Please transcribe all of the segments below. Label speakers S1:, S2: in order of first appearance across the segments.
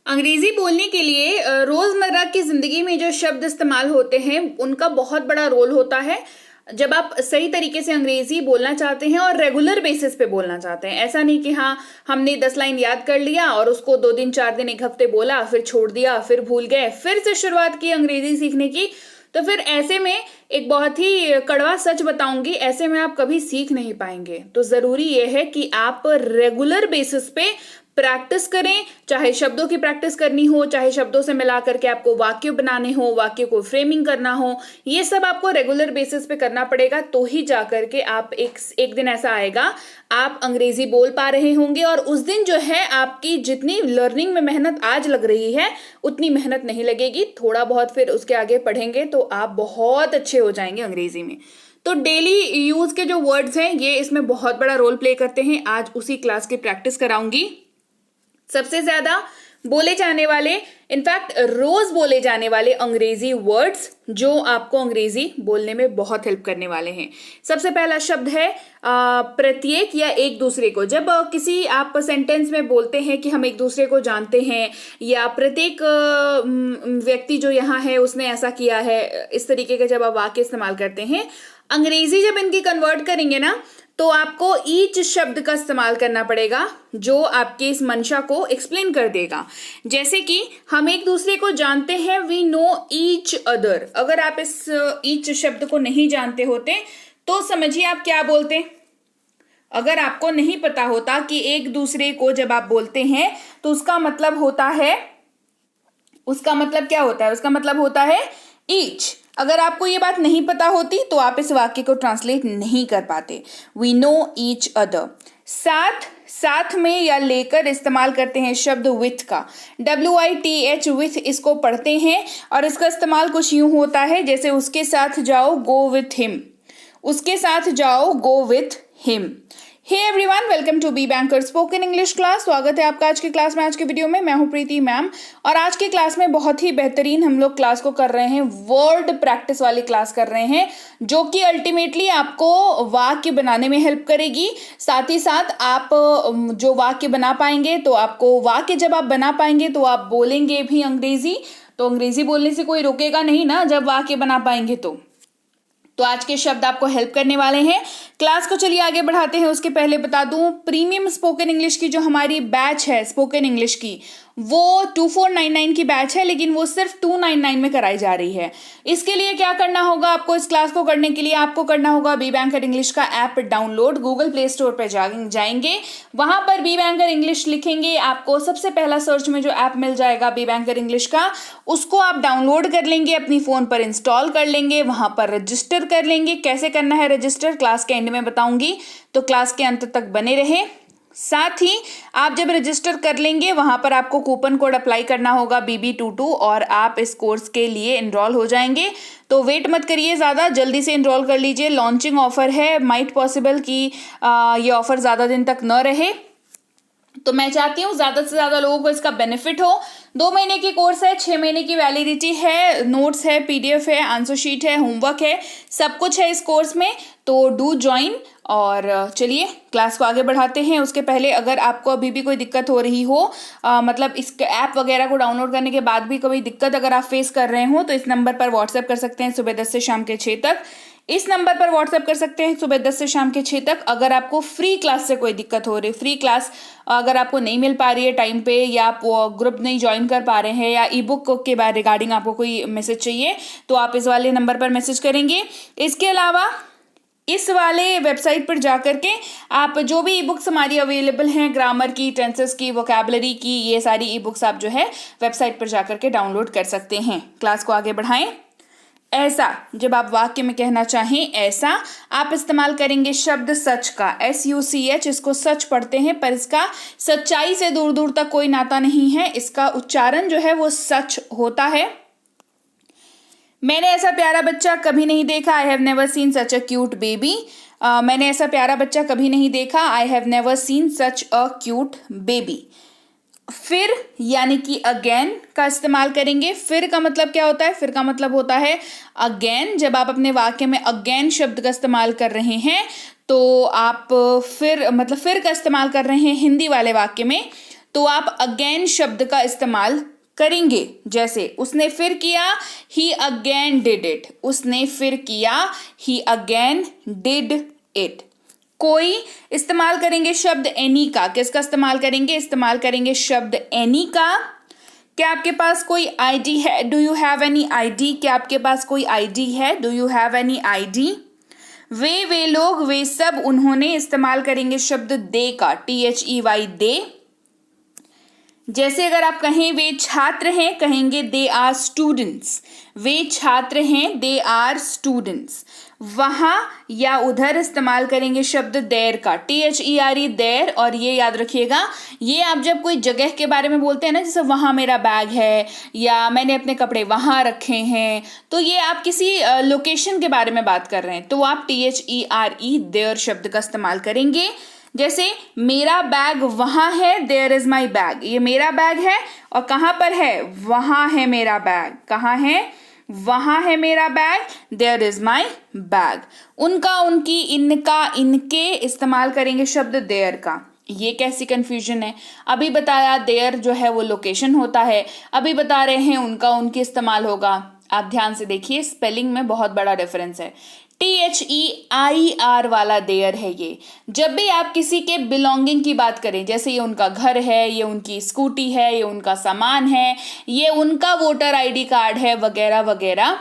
S1: अंग्रेजी बोलने के लिए रोजमर्रा की जिंदगी में जो शब्द इस्तेमाल होते हैं उनका बहुत बड़ा रोल होता है। जब आप सही तरीके से अंग्रेजी बोलना चाहते हैं और रेगुलर बेसिस पे बोलना चाहते हैं, ऐसा नहीं कि हाँ हमने 10 लाइन याद कर लिया और उसको 2 दिन 4 दिन 1 हफ्ते बोला, फिर छोड़ दिया, फिर भूल गए, फिर से शुरुआत की अंग्रेजी सीखने की। तो फिर ऐसे में एक बहुत ही कड़वा सच बताऊंगी, ऐसे में आप कभी सीख नहीं पाएंगे। तो जरूरी यह है कि आप रेगुलर बेसिस पे प्रैक्टिस करें, चाहे शब्दों की प्रैक्टिस करनी हो, चाहे शब्दों से मिला करके आपको वाक्य बनाने हो, वाक्य को फ्रेमिंग करना हो, ये सब आपको रेगुलर बेसिस पे करना पड़ेगा। तो ही जा करके आप एक दिन ऐसा आएगा आप अंग्रेजी बोल पा रहे होंगे, और उस दिन जो है आपकी जितनी लर्निंग में मेहनत आज लग रही है उतनी मेहनत नहीं लगेगी। थोड़ा बहुत फिर उसके आगे पढ़ेंगे तो आप बहुत अच्छे हो जाएंगे अंग्रेजी में। तो डेली यूज के जो वर्ड्स हैं ये इसमें बहुत बड़ा रोल प्ले करते हैं। आज उसी क्लास की प्रैक्टिस कराऊंगी। सबसे ज्यादा बोले जाने वाले, इनफैक्ट रोज बोले जाने वाले अंग्रेजी वर्ड्स जो आपको अंग्रेजी बोलने में बहुत हेल्प करने वाले हैं। सबसे पहला शब्द है प्रत्येक या एक दूसरे को। जब किसी आप सेंटेंस में बोलते हैं कि हम एक दूसरे को जानते हैं, या प्रत्येक व्यक्ति जो यहाँ है उसने ऐसा किया है, इस तरीके के जब आप वाक्य इस्तेमाल करते हैं, अंग्रेजी जब इनकी कन्वर्ट करेंगे ना तो आपको ईच शब्द का इस्तेमाल करना पड़ेगा जो आपके इस मंशा को एक्सप्लेन कर देगा। जैसे कि हम एक दूसरे को जानते हैं, वी नो ईच अदर। अगर आप इस ईच शब्द को नहीं जानते होते तो समझिए आप क्या बोलते। अगर आपको नहीं पता होता कि एक दूसरे को जब आप बोलते हैं तो उसका मतलब होता है, उसका मतलब क्या होता है, उसका मतलब होता है ईच। अगर आपको ये बात नहीं पता होती तो आप इस वाक्य को ट्रांसलेट नहीं कर पाते। We know each other. साथ में या लेकर इस्तेमाल करते हैं शब्द विथ का, WITH, विथ इसको पढ़ते हैं और इसका इस्तेमाल कुछ यूं होता है जैसे उसके साथ जाओ, गो विथ हिम। उसके साथ जाओ, go with him. Hey everyone, welcome to be banker spoken English class. स्वागत है आपका आज की क्लास में। आज के वीडियो में मैं हूं प्रीति मैम, और आज की क्लास में बहुत ही बेहतरीन हम लोग क्लास को कर रहे हैं, वर्ड प्रैक्टिस वाली क्लास कर रहे हैं, जो कि अल्टीमेटली आपको वाक्य बनाने में हेल्प करेगी। साथ ही साथ आप जो वाक्य बना पाएंगे, तो आपको वाक्य जब आप बना पाएंगे तो आप बोलेंगे भी अंग्रेजी। तो अंग्रेजी बोलने से कोई रोकेगा नहीं ना जब वाक्य बना पाएंगे तो आज के शब्द आपको हेल्प करने वाले हैं। क्लास को चलिए आगे बढ़ाते हैं। उसके पहले बता दूं, प्रीमियम स्पोकन इंग्लिश की जो हमारी बैच है स्पोकन इंग्लिश की, वो 2499 की बैच है, लेकिन वो सिर्फ 299 में कराई जा रही है। इसके लिए क्या करना होगा आपको, इस क्लास को करने के लिए आपको करना होगा बी बैंकर इंग्लिश का app download. Google play store पर जाएंगे, वहां पर बी बैंकर इंग्लिश लिखेंगे, आपको सबसे पहला सर्च में जो ऐप मिल जाएगा बी बैंकर इंग्लिश का, उसको आप डाउनलोड कर लेंगे, अपनी फोन पर इंस्टॉल कर लेंगे, वहां पर रजिस्टर कर लेंगे। कैसे करना है रजिस्टर क्लास के एंड में बताऊंगी, तो क्लास के अंत तक बने रहे। साथ ही आप जब रजिस्टर कर लेंगे वहां पर आपको कूपन कोड अप्लाई करना होगा BB22, और आप इस कोर्स के लिए एनरोल हो जाएंगे। तो वेट मत करिए ज़्यादा, जल्दी से एनरोल कर लीजिए। लॉन्चिंग ऑफर है, माइट पॉसिबल कि ये ऑफर ज़्यादा दिन तक न रहे, तो मैं चाहती हूँ ज़्यादा से ज़्यादा लोगों को इसका बेनिफिट हो। 2 महीने की कोर्स है, 6 महीने की वैलिडिटी है, नोट्स है, PDF है, आंसर शीट है, होमवर्क है, सब कुछ है इस कोर्स में। तो डू ज्वाइन। और चलिए क्लास को आगे बढ़ाते हैं। उसके पहले अगर आपको अभी भी कोई दिक्कत हो रही हो, मतलब इस ऐप वगैरह को डाउनलोड करने के बाद भी कोई दिक्कत अगर आप फेस कर रहे हो, तो इस नंबर पर व्हाट्सएप कर सकते हैं सुबह 10 से शाम के 6 तक। इस नंबर पर व्हाट्सएप कर सकते हैं सुबह 10 से शाम के 6 तक। अगर आपको फ्री क्लास से कोई दिक्कत हो रही है, फ्री क्लास अगर आपको नहीं मिल पा रही है टाइम पे, या आप ग्रुप नहीं ज्वाइन कर पा रहे हैं, या ई-बुक के बारे रिगार्डिंग आपको कोई मैसेज चाहिए, तो आप इस वाले नंबर पर मैसेज करेंगे। इसके अलावा इस वाले वेबसाइट पर जाकर के आप जो भी ई-बुक्स हमारी अवेलेबल हैं, ग्रामर की, टेंसेस की, वोकैबुलरी की, ये सारी ई-बुक्स आप जो है वेबसाइट पर जाकर के डाउनलोड कर सकते हैं। क्लास को आगे बढ़ाएं। ऐसा, जब आप वाक्य में कहना चाहें ऐसा, आप इस्तेमाल करेंगे शब्द सच का, SUCH। इसको सच पढ़ते हैं, पर इसका सच्चाई से दूर दूर तक कोई नाता नहीं है। इसका उच्चारण जो है वो सच होता है। मैंने ऐसा प्यारा बच्चा कभी नहीं देखा, I have never seen such a cute baby. मैंने ऐसा प्यारा बच्चा कभी नहीं देखा, I have never seen such a cute baby. फिर यानी कि अगेन का इस्तेमाल करेंगे। फिर का मतलब क्या होता है, फिर का मतलब होता है अगेन। जब आप अपने वाक्य में अगेन शब्द का इस्तेमाल कर रहे हैं, तो आप फिर मतलब फिर का इस्तेमाल कर रहे हैं हिंदी वाले वाक्य में, तो आप अगेन शब्द का इस्तेमाल करेंगे। जैसे उसने फिर किया, ही अगेन डिड इट। उसने फिर किया, ही अगेन डिड इट। कोई, इस्तेमाल करेंगे शब्द एनी का। किसका इस्तेमाल करेंगे? इस्तेमाल करेंगे शब्द एनी का। क्या आपके पास कोई आईडी है? Do you have any ID? क्या आपके पास कोई आईडी है? Do you have any ID? वे लोग, वे सब, उन्होंने, इस्तेमाल करेंगे शब्द दे का, THEY दे। जैसे अगर आप कहें वे छात्र हैं, कहेंगे दे आर स्टूडेंट्स। वे छात्र हैं, दे आर स्टूडेंट्स। वहां या उधर इस्तेमाल करेंगे शब्द देयर का, THERE देयर। और ये याद रखिएगा, ये आप जब कोई जगह के बारे में बोलते हैं ना, जैसे वहां मेरा बैग है या मैंने अपने कपड़े वहां रखे हैं, तो ये आप किसी लोकेशन के बारे में बात कर रहे हैं, तो आप THERE देयर शब्द का इस्तेमाल करेंगे। जैसे मेरा बैग वहां है, देयर इज माई बैग। ये मेरा बैग है और कहां पर है? वहां है मेरा बैग। कहां है? वहां है मेरा bag, there is my bag. उनका, उनकी, इनका, इनके, इस्तेमाल करेंगे शब्द देयर का। ये कैसी कंफ्यूजन है? अभी बताया देयर जो है वो लोकेशन होता है, अभी बता रहे हैं उनका, उनकी इस्तेमाल होगा। आप ध्यान से देखिए, स्पेलिंग में बहुत बड़ा डिफरेंस है। THEIR वाला देयर है ये। जब भी आप किसी के बिलोंगिंग की बात करें, जैसे ये उनका घर है, ये उनकी स्कूटी है, ये उनका सामान है, ये उनका वोटर आईडी कार्ड है, वगैरह वगैरह,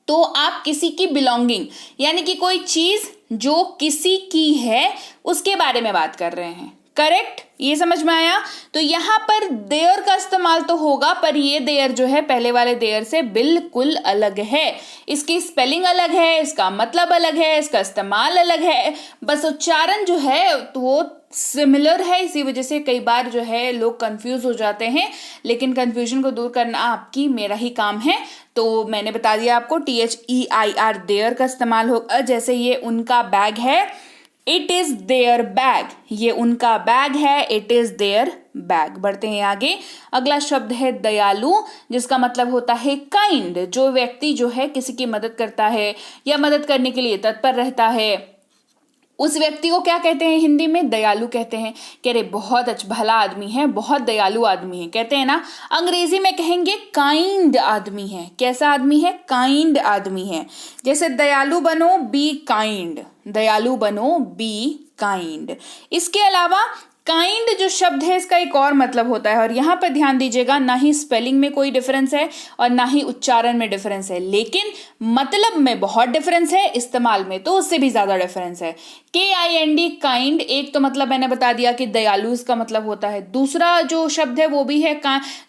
S1: तो आप किसी की बिलोंगिंग यानी कि कोई चीज जो किसी की है उसके बारे में बात कर रहे हैं। करेक्ट? ये समझ में आया? तो यहां पर देयर का इस्तेमाल तो होगा, पर ये देयर जो है पहले वाले देयर से बिल्कुल अलग है। इसकी स्पेलिंग अलग है, इसका मतलब अलग है, इसका इस्तेमाल अलग है, बस उच्चारण जो है तो वो सिमिलर है। इसी वजह से कई बार जो है लोग कंफ्यूज हो जाते हैं, लेकिन कंफ्यूजन को दूर करना आपकी, मेरा ही काम है। तो मैंने बता दिया आपको, THEIR देयर का इस्तेमाल होगा। जैसे ये उनका बैग है, इट इज देयर बैग। ये उनका बैग है, इट इज देयर बैग। बढ़ते हैं आगे। अगला शब्द है दयालु, जिसका मतलब होता है काइंड। जो व्यक्ति जो है किसी की मदद करता है या मदद करने के लिए तत्पर रहता है, उस व्यक्ति को क्या कहते हैं? हिंदी में दयालु कहते हैं। कह रहे बहुत अच्छा भला आदमी है, बहुत दयालु आदमी है, कहते हैं ना। अंग्रेजी में कहेंगे काइंड आदमी है। कैसा आदमी है? काइंड आदमी है। जैसे दयालु बनो, बी काइंड। दयालु बनो, बी काइंड। इसके अलावा काइंड जो शब्द है इसका एक और मतलब होता है, और यहाँ पर ध्यान दीजिएगा, ना ही स्पेलिंग में कोई डिफरेंस है और ना ही उच्चारण में डिफरेंस है, लेकिन मतलब में बहुत डिफरेंस है, इस्तेमाल में तो उससे भी ज्यादा डिफरेंस है। KIND काइंड, एक तो मतलब मैंने बता दिया कि दयालु इसका मतलब होता है। दूसरा जो शब्द है वो भी है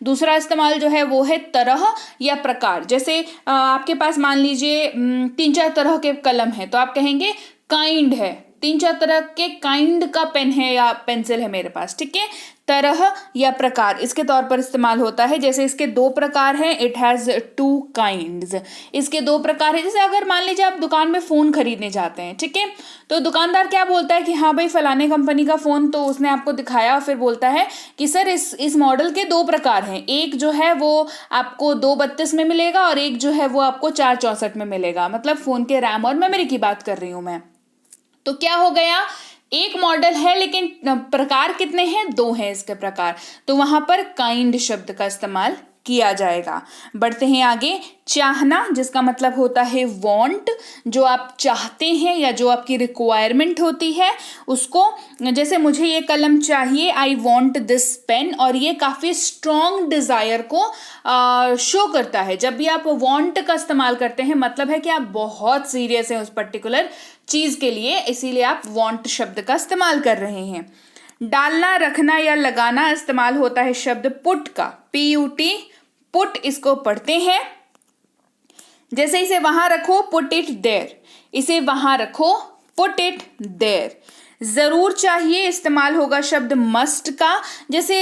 S1: दूसरा इस्तेमाल जो है वो है तरह या प्रकार। जैसे आपके पास मान लीजिए 3-4 तरह के कलम है, तो आप कहेंगे काइंड है। 3-4 तरह के काइंड का पेन है या पेंसिल है मेरे पास, ठीक है। तरह या प्रकार इसके तौर पर इस्तेमाल होता है। जैसे इसके 2 प्रकार हैं, इट हैज 2 काइंड्स। इसके 2 प्रकार है। जैसे अगर मान लीजिए आप दुकान में फोन खरीदने जाते हैं, ठीक है, तो दुकानदार क्या बोलता है कि हाँ भाई फलाने कंपनी का फोन, तो उसने आपको दिखाया और फिर बोलता है कि सर इस मॉडल के 2 प्रकार हैं। एक जो है वो आपको 232 में मिलेगा और एक जो है वो आपको 464 में मिलेगा। मतलब फोन के रैम और मेमोरी की बात कर रही हूं मैं। तो क्या हो गया, एक मॉडल है लेकिन प्रकार कितने हैं? 2 हैं इसके प्रकार। तो वहां पर काइंड शब्द का इस्तेमाल किया जाएगा। बढ़ते हैं आगे। चाहना, जिसका मतलब होता है वांट, जो आप चाहते हैं या जो आपकी रिक्वायरमेंट होती है उसको। जैसे मुझे ये कलम चाहिए, आई वांट दिस पेन, और ये काफी स्ट्रॉन्ग डिजायर को शो करता है। जब भी आप वांट का इस्तेमाल करते हैं मतलब है कि आप बहुत सीरियस हैं उस पर्टिकुलर चीज के लिए, इसीलिए आप वांट शब्द का इस्तेमाल कर रहे हैं। डालना, रखना या लगाना, इस्तेमाल होता है शब्द पुट का, PUT, पुट इसको पढ़ते हैं। जैसे इसे वहां रखो, पुट इट देयर। इसे वहां रखो, पुट इट देयर। जरूर चाहिए, इस्तेमाल होगा शब्द मस्ट का। जैसे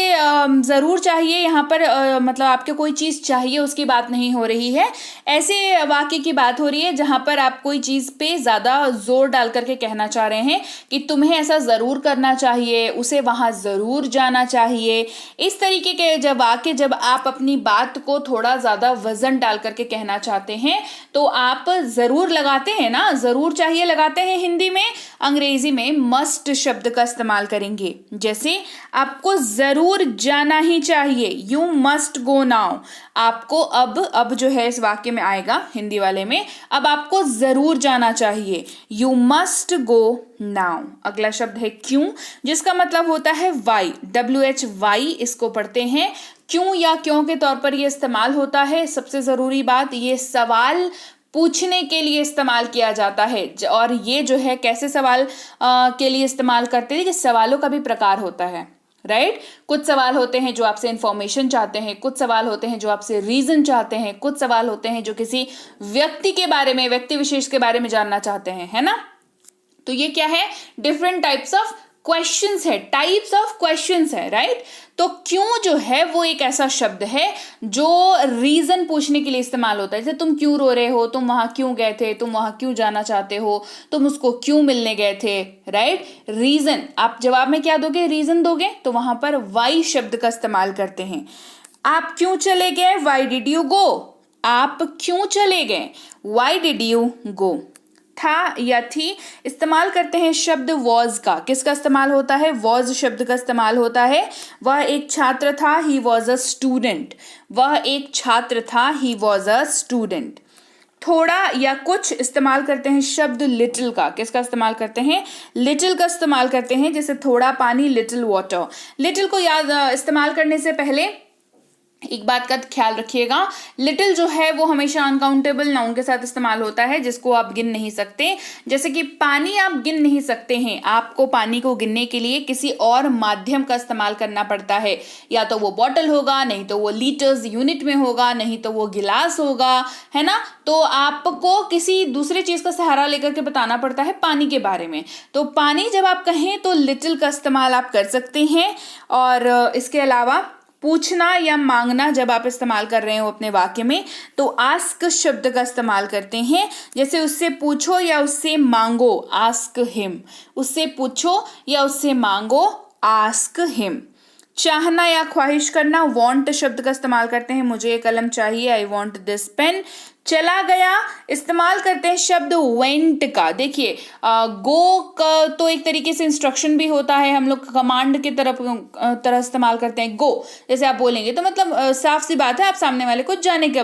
S1: जरूर चाहिए, यहाँ पर मतलब आपके कोई चीज चाहिए उसकी बात नहीं हो रही है, ऐसे वाक्य की बात हो रही है जहां पर आप कोई चीज पे ज्यादा जोर डाल करके कहना चाह रहे हैं कि तुम्हें ऐसा जरूर करना चाहिए, उसे वहां जरूर जाना चाहिए। इस तरीके के जब वाक्य, जब आप अपनी बात को थोड़ा ज्यादा वजन डाल करके कहना चाहते हैं तो आप जरूर लगाते हैं ना, जरूर चाहिए लगाते हैं हिंदी में, अंग्रेजी में मस्ट शब्द का इस्तेमाल करेंगे। जैसे आपको जरूर जाना ही चाहिए, यू मस्ट गो नाउ। आपको अब जो है इस वाक्य में आएगा हिंदी वाले में, अब आपको जरूर जाना चाहिए, यू मस्ट गो नाउ। अगला शब्द है क्यों, जिसका मतलब होता है वाई, WHY इसको पढ़ते हैं। क्यों या क्यों के तौर पर ये इस्तेमाल होता है। सबसे जरूरी बात, ये सवाल पूछने के लिए इस्तेमाल किया जाता है। और ये जो है कैसे सवाल के लिए इस्तेमाल करते हैं कि सवालों का भी प्रकार होता है, राइट। कुछ सवाल होते हैं जो आपसे इंफॉर्मेशन चाहते हैं, कुछ सवाल होते हैं जो आपसे रीजन चाहते हैं, कुछ सवाल होते हैं जो किसी व्यक्ति के बारे में, व्यक्ति विशेष के बारे में जानना चाहते हैं, है ना। तो ये क्या है, डिफरेंट टाइप्स ऑफ क्वेश्चंस है, टाइप्स ऑफ क्वेश्चंस है, राइट। तो क्यों जो है वो एक ऐसा शब्द है जो रीजन पूछने के लिए इस्तेमाल होता है। जैसे तुम क्यों रो रहे हो, तुम वहां क्यों गए थे, तुम वहां क्यों जाना चाहते हो, तुम उसको क्यों मिलने गए थे, राइट। रीजन, आप जवाब में क्या दोगे, रीजन दोगे, तो वहां पर वाई शब्द का इस्तेमाल करते हैं। आप क्यों चले गए, वाई डिड यू गो। आप क्यों चले गए, वाई डिड यू गो। था या थी इस्तेमाल करते हैं शब्द वॉज का। किसका इस्तेमाल होता है, वॉज शब्द का इस्तेमाल होता है। वह एक छात्र था, ही वॉज अ स्टूडेंट। वह एक छात्र था, ही वॉज अ स्टूडेंट। थोड़ा या कुछ इस्तेमाल करते हैं शब्द लिटिल का। किसका इस्तेमाल करते हैं, लिटिल का इस्तेमाल करते हैं। जैसे थोड़ा पानी, लिटिल वाटर। लिटिल को याद इस्तेमाल करने से पहले एक बात का ख्याल रखिएगा, लिटिल जो है वो हमेशा अनकाउंटेबल नाउन के साथ इस्तेमाल होता है, जिसको आप गिन नहीं सकते। जैसे कि पानी आप गिन नहीं सकते हैं, आपको पानी को गिनने के लिए किसी और माध्यम का इस्तेमाल करना पड़ता है। या तो वो बॉटल होगा, नहीं तो वो लीटर्स यूनिट में होगा, नहीं तो वो गिलास होगा, है ना। तो आपको किसी दूसरे चीज का सहारा लेकर के बताना पड़ता है पानी के बारे में। तो पानी जब आप कहें तो लिटिल का इस्तेमाल आप कर सकते हैं। और इसके अलावा पूछना या मांगना जब आप इस्तेमाल कर रहे हो अपने वाक्य में, तो आस्क शब्द का इस्तेमाल करते हैं। जैसे उससे पूछो या उससे मांगो, आस्क हिम। उससे पूछो या उससे मांगो, आस्क हिम। चाहना या ख्वाहिश करना, वांट शब्द का इस्तेमाल करते हैं। मुझे ये कलम चाहिए, आई वांट दिस पेन। चला गया इस्तेमाल करते हैं शब्द वेंट का। देखिए गो का तो एक तरीके से इंस्ट्रक्शन भी होता है, हम लोग कमांड के तरह इस्तेमाल करते हैं गो। जैसे आप बोलेंगे तो मतलब साफ सी बात है, आप सामने वाले को जाने की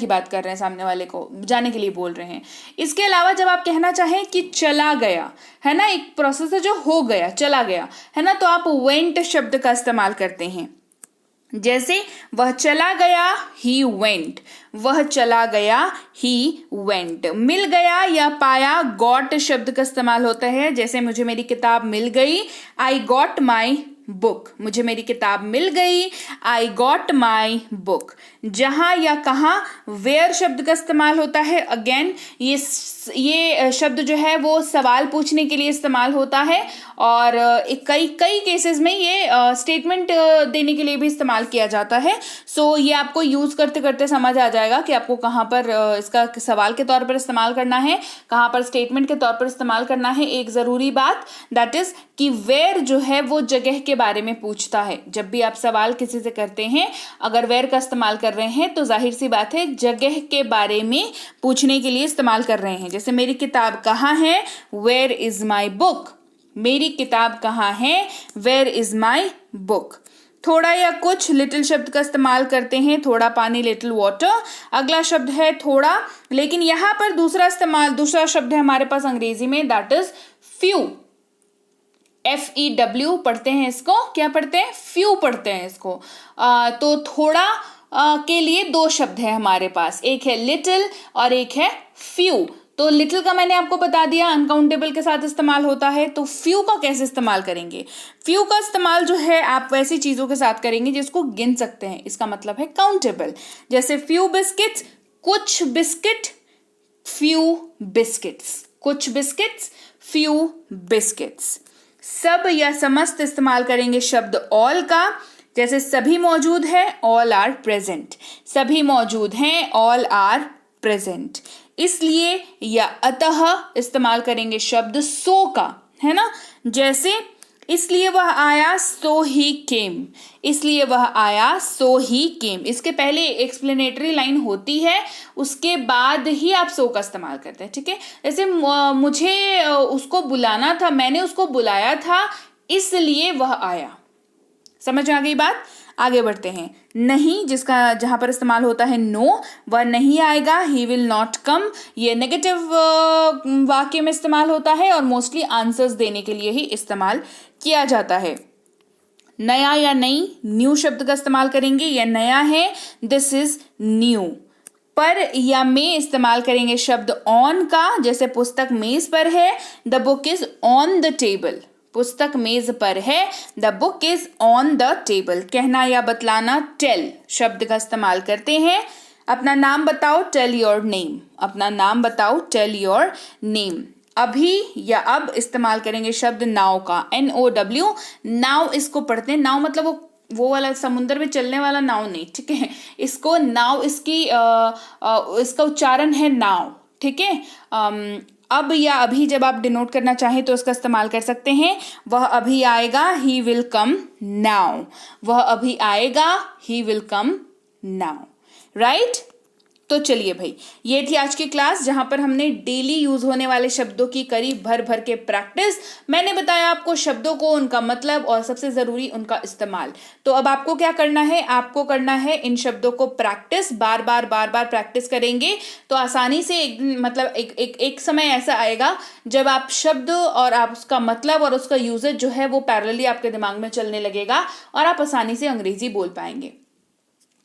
S1: बात कर रहे हैं, सामने वाले को जाने के लिए बोल रहे हैं। इसके अलावा जब आप कहना चाहें कि चला गया, है ना, एक प्रोसेस है जो हो गया, चला गया, है ना, तो आप वेंट शब्द का इस्तेमाल करते हैं। जैसे वह चला गया, ही वेंट। वह चला गया, ही वेंट। मिल गया या पाया, गॉट शब्द का इस्तेमाल होता है। जैसे मुझे मेरी किताब मिल गई, आई गॉट माई बुक। मुझे मेरी किताब मिल गई, आई गॉट माई बुक। जहां या कहाँ, वेयर शब्द का इस्तेमाल होता है। अगेन ये शब्द जो है वो सवाल पूछने के लिए इस्तेमाल होता है। और कई केसेस में ये स्टेटमेंट देने के लिए भी इस्तेमाल किया जाता है। सो ये आपको यूज करते करते समझ आ जाएगा कि आपको कहाँ पर इसका सवाल के तौर पर इस्तेमाल करना है, कहाँ पर स्टेटमेंट के तौर पर इस्तेमाल करना है। एक जरूरी बात दैट इज कि वेयर जो है वो जगह के बारे में पूछता है। जब भी आप सवाल किसी से करते हैं, अगर वेयर का इस्तेमाल कर रहे हैं तो जाहिर सी बात है जगह के बारे में पूछने के लिए इस्तेमाल कर रहे हैं। जैसे मेरी किताब कहाँ है, वेयर इज माई बुक। मेरी किताब कहाँ है, वेयर इज माई बुक। थोड़ा या कुछ, लिटिल शब्द का इस्तेमाल करते हैं। थोड़ा पानी, लिटिल वाटर। अगला शब्द है थोड़ा, लेकिन यहाँ पर दूसरा शब्द है हमारे पास अंग्रेजी में, दैट इज फ्यू। FEW पढ़ते हैं इसको, क्या पढ़ते हैं, फ्यू पढ़ते हैं इसको। तो थोड़ा के लिए दो शब्द है हमारे पास, एक है लिटिल और एक है फ्यू। तो लिटिल का मैंने आपको बता दिया अनकाउंटेबल के साथ इस्तेमाल होता है। तो फ्यू का कैसे इस्तेमाल करेंगे, फ्यू का इस्तेमाल जो है आप वैसी चीजों के साथ करेंगे जिसको गिन सकते हैं। इसका मतलब है काउंटेबल। जैसे फ्यू बिस्किट्स, कुछ बिस्किट, फ्यू बिस्किट्स। कुछ बिस्किट्स, फ्यू बिस्किट्स। सब या समस्त इस्तेमाल करेंगे शब्द ऑल का। जैसे सभी मौजूद है, ऑल आर प्रेजेंट। सभी मौजूद हैं, ऑल आर प्रेजेंट। इसलिए या अतः इस्तेमाल करेंगे शब्द सो का, है ना। जैसे इसलिए वह आया सो ही केम, इसलिए वह आया सो ही केम। इसके पहले एक्सप्लेनेटरी लाइन होती है, उसके बाद ही आप सो का इस्तेमाल करते हैं, ठीक है। जैसे मुझे उसको बुलाना था, मैंने उसको बुलाया था इसलिए वह आया। समझ में आ गई बात। आगे बढ़ते हैं। नहीं, जिसका जहां पर इस्तेमाल होता है नो, वह नहीं आएगा, ही विल नॉट कम, ये नेगेटिव वाक्य में इस्तेमाल होता है और मोस्टली आंसर्स देने के लिए ही इस्तेमाल किया जाता है। नया या नई, न्यू शब्द का इस्तेमाल करेंगे, यह नया है, दिस इज न्यू। पर या में इस्तेमाल करेंगे शब्द ऑन का, जैसे पुस्तक मेज पर है, the book is on the table, पुस्तक मेज पर है, the book is on the table. कहना या बतलाना, टेल शब्द का इस्तेमाल करते हैं। अपना नाम बताओ, टेल योर नेम, अपना नाम बताओ, टेल योर नेम। अभी या अब इस्तेमाल करेंगे शब्द नाव का, NOW, नाव इसको पढ़ते हैं, नाव मतलब वो वाला समुद्र में चलने वाला नाव नहीं, ठीक है। इसको नाव, इसका उच्चारण है नाव, ठीक है। अब या अभी जब आप डिनोट करना चाहें तो इसका इस्तेमाल कर सकते हैं। वह अभी आएगा, ही विल कम नाउ, वह अभी आएगा, he will come now, right. तो चलिए भाई, ये थी आज की क्लास जहां पर हमने डेली यूज होने वाले शब्दों की करी भर भर के प्रैक्टिस। मैंने बताया आपको शब्दों को, उनका मतलब और सबसे जरूरी उनका इस्तेमाल। तो अब आपको क्या करना है, आपको करना है इन शब्दों को प्रैक्टिस, बार बार प्रैक्टिस करेंगे तो आसानी से एक समय ऐसा आएगा जब आप शब्द और आप उसका मतलब और उसका यूजेज जो है वो पैरेलली आपके दिमाग में चलने लगेगा और आप आसानी से अंग्रेजी बोल पाएंगे।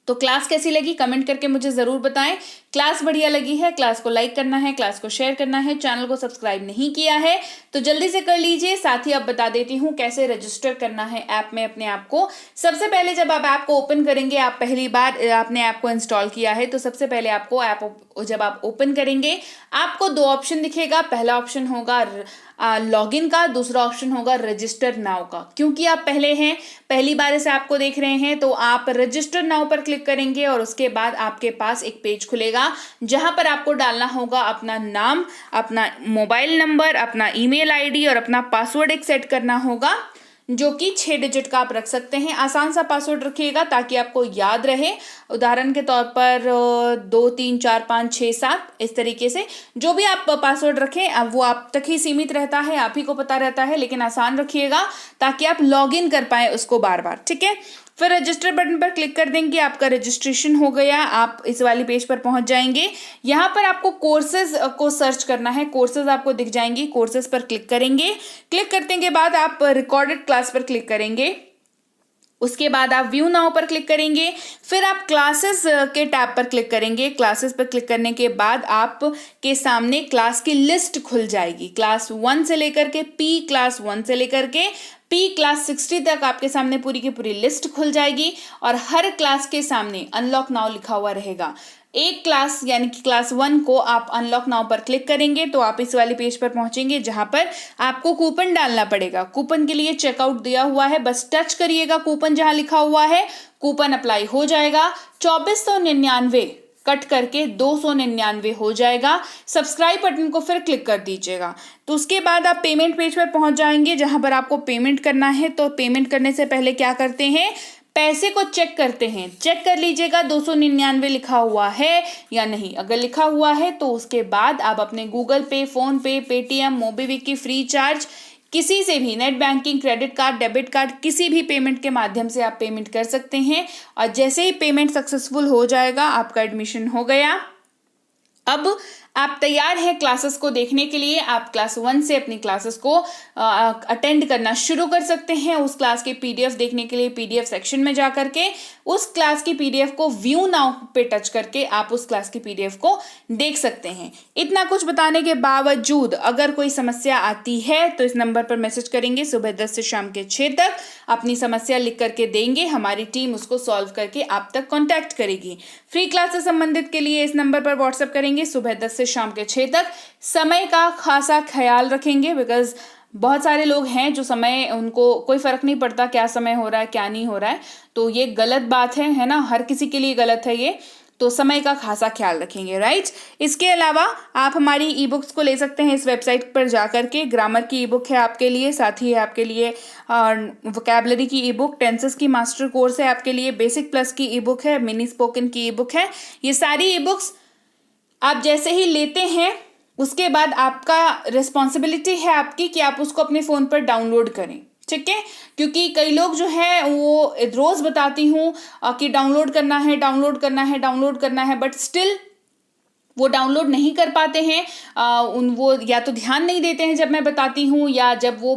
S1: तो क्लास कैसी लगी कमेंट करके मुझे जरूर बताएं। क्लास बढ़िया लगी है, क्लास को लाइक करना है, क्लास को शेयर करना है, चैनल को सब्सक्राइब नहीं किया है तो जल्दी से कर लीजिए। साथ ही अब बता देती हूँ कैसे रजिस्टर करना है ऐप में अपने आप को। सबसे पहले जब आप ऐप को ओपन करेंगे, आप पहली बार आपने ऐप को इंस्टॉल किया है तो सबसे पहले आपको ऐप जब आप ओपन करेंगे आपको दो ऑप्शन दिखेगा। पहला ऑप्शन होगा लॉगिन का, दूसरा ऑप्शन होगा रजिस्टर नाउ का। क्योंकि आप पहली बार इस ऐप को देख रहे हैं तो आप रजिस्टर नाउ पर क्लिक करेंगे और उसके बाद आपके पास एक पेज खुलेगा जहां पर आपको डालना होगा अपना नाम, अपना मोबाइल नंबर, अपना ईमेल आईडी और अपना पासवर्ड एक सेट करना होगा जो कि 6 डिजिट का आप रख सकते हैं। आसान सा पासवर्ड रखिएगा ताकि आपको याद रहे। उदाहरण के तौर पर 2 3 4 5 6 7 इस तरीके से जो भी आप पासवर्ड रखें अब वो आप तक ही सीमित रहता है, आप ही को पता रहता है, लेकिन आसान रखिएगा ताकि आप लॉग इन कर पाए उसको बार बार, ठीक है। फिर रजिस्टर बटन पर क्लिक कर देंगे, आपका रजिस्ट्रेशन हो गया, आप इस वाली पेज पर पहुंच जाएंगे। यहाँ पर आपको कोर्सेज को सर्च करना है, कोर्सेज आपको दिख जाएंगी, कोर्सेज पर क्लिक करेंगे। क्लिक करने के बाद आप रिकॉर्डेड क्लास पर क्लिक करेंगे, उसके बाद आप व्यू नाउ पर क्लिक करेंगे, फिर आप क्लासेस के टैब पर क्लिक करेंगे। क्लासेस पर क्लिक करने के बाद आप के सामने क्लास की लिस्ट खुल जाएगी, क्लास 1 से लेकर के P क्लास 1 से लेकर के P क्लास 60 तक आपके सामने पूरी की पूरी लिस्ट खुल जाएगी और हर क्लास के सामने अनलॉक नाउ लिखा हुआ रहेगा। एक क्लास यानी कि क्लास 1 को आप अनलॉक नाउ पर क्लिक करेंगे तो आप इस वाली पेज पर पहुंचेंगे जहां पर आपको कूपन डालना पड़ेगा। कूपन के लिए चेकआउट दिया हुआ है, बस टच करिएगा कूपन जहां लिखा हुआ है, कूपन अप्लाई हो जाएगा। 2499 कट करके 299 हो जाएगा। सब्सक्राइब बटन को फिर क्लिक कर दीजिएगा। तो उसके बाद आप पेमेंट पेज पर पहुंच जाएंगे जहां पर आपको पेमेंट करना है। तो पेमेंट करने से पहले क्या करते हैं, पैसे को चेक करते हैं। चेक कर लीजिएगा 299 लिखा हुआ है या नहीं। अगर लिखा हुआ है तो उसके बाद आप अपने गूगल पे, फोन पे, पेटीएम, मोबीक्विक, फ्री चार्ज, किसी से भी net banking, credit card, debit card, किसी भी पेमेंट के माध्यम से आप पेमेंट कर सकते हैं। और जैसे ही पेमेंट सक्सेसफुल हो जाएगा आपका एडमिशन हो गया। अब आप तैयार हैं क्लासेस को देखने के लिए। आप क्लास 1 से अपनी क्लासेस को अटेंड करना शुरू कर सकते हैं। उस क्लास के पीडीएफ देखने के लिए पीडीएफ सेक्शन में जा करके उस क्लास की पीडीएफ को व्यू नाउ पे टच करके आप उस क्लास की पीडीएफ को देख सकते हैं। इतना कुछ बताने के बावजूद अगर कोई समस्या आती है तो इस नंबर पर मैसेज करेंगे। सुबह 10 से शाम के 6 तक अपनी समस्या लिख करके देंगे, हमारी टीम उसको सॉल्व करके आप तक कॉन्टैक्ट करेगी। फ्री क्लास से संबंधित के लिए इस नंबर पर व्हाट्सएप करेंगे। सुबह 10 से शाम के 6 तक समय का खासा ख्याल रखेंगे, बिकॉज बहुत सारे लोग हैं जो समय, उनको कोई फर्क नहीं पड़ता क्या समय हो रहा है क्या नहीं हो रहा है। तो ये गलत बात है ना, हर किसी के लिए गलत है ये। तो समय का खासा ख्याल रखेंगे, राइट। इसके अलावा आप हमारी ई बुक्स को ले सकते हैं इस वेबसाइट पर जा करके। ग्रामर की ई बुक है आपके लिए, साथ ही है आपके लिए वोकैबुलरी की ई बुक, टेंसेस की मास्टर कोर्स है आपके लिए, बेसिक प्लस की ई बुक है, मिनी स्पोकन की ई बुक है। ये सारी ई बुक्स आप जैसे ही लेते हैं उसके बाद आपका रिस्पॉन्सिबिलिटी है आपकी कि आप उसको अपने फ़ोन पर डाउनलोड करें, ठीक है। क्योंकि कई लोग जो है वो रोज़ बताती हूँ कि डाउनलोड करना है, डाउनलोड करना है, डाउनलोड करना है, बट स्टिल वो डाउनलोड नहीं कर पाते हैं। वो या तो ध्यान नहीं देते हैं जब मैं बताती हूँ, या जब वो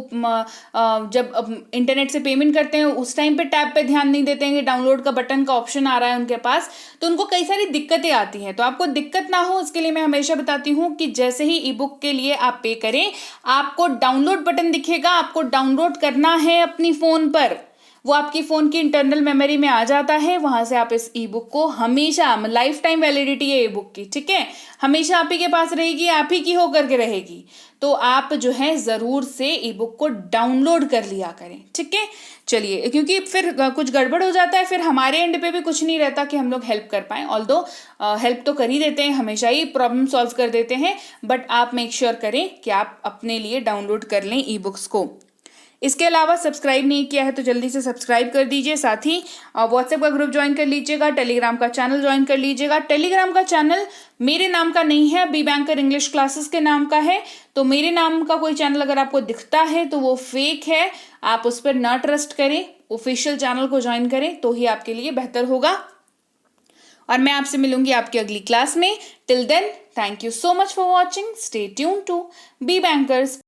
S1: जब इंटरनेट से पेमेंट करते हैं उस टाइम पे टैब पे ध्यान नहीं देते हैं कि डाउनलोड का बटन का ऑप्शन आ रहा है उनके पास, तो उनको कई सारी दिक्कतें आती हैं। तो आपको दिक्कत ना हो इसके लिए मैं हमेशा बताती हूँ कि जैसे ही ई बुक के लिए आप पे करें, आपको डाउनलोड बटन दिखेगा, आपको डाउनलोड करना है अपनी फ़ोन पर, वो आपकी फ़ोन की इंटरनल मेमोरी में आ जाता है। वहां से आप इस ई बुक को हमेशा, लाइफ टाइम वैलिडिटी है ई बुक की, ठीक है, हमेशा आप ही के पास रहेगी, आप ही की होकर के रहेगी। तो आप जो है ज़रूर से ई बुक को डाउनलोड कर लिया करें, ठीक है। चलिए, क्योंकि फिर कुछ गड़बड़ हो जाता है, फिर हमारे एंड पे भी कुछ नहीं रहता कि हम लोग हेल्प कर पाएँ। ऑल्दो हेल्प तो कर ही देते हैं, हमेशा ही प्रॉब्लम सॉल्व कर देते हैं, बट आप मेक श्योर करें कि आप अपने लिए डाउनलोड कर लें ई बुक्स को। इसके अलावा सब्सक्राइब नहीं किया है तो जल्दी से सब्सक्राइब कर दीजिए। साथ ही व्हाट्सएप का ग्रुप ज्वाइन कर लीजिएगा, टेलीग्राम का चैनल ज्वाइन कर लीजिएगा। टेलीग्राम का चैनल मेरे नाम का नहीं है, बी बैंकर इंग्लिश क्लासेस के नाम का है। तो मेरे नाम का कोई चैनल अगर आपको दिखता है तो वो फेक है, आप उस पर ना ट्रस्ट करें, ऑफिशियल चैनल को ज्वाइन करें तो ही आपके लिए बेहतर होगा। और मैं आपसे मिलूंगी आपकी अगली क्लास में। Till then, thank you so much for watching, stay tune to be bankers.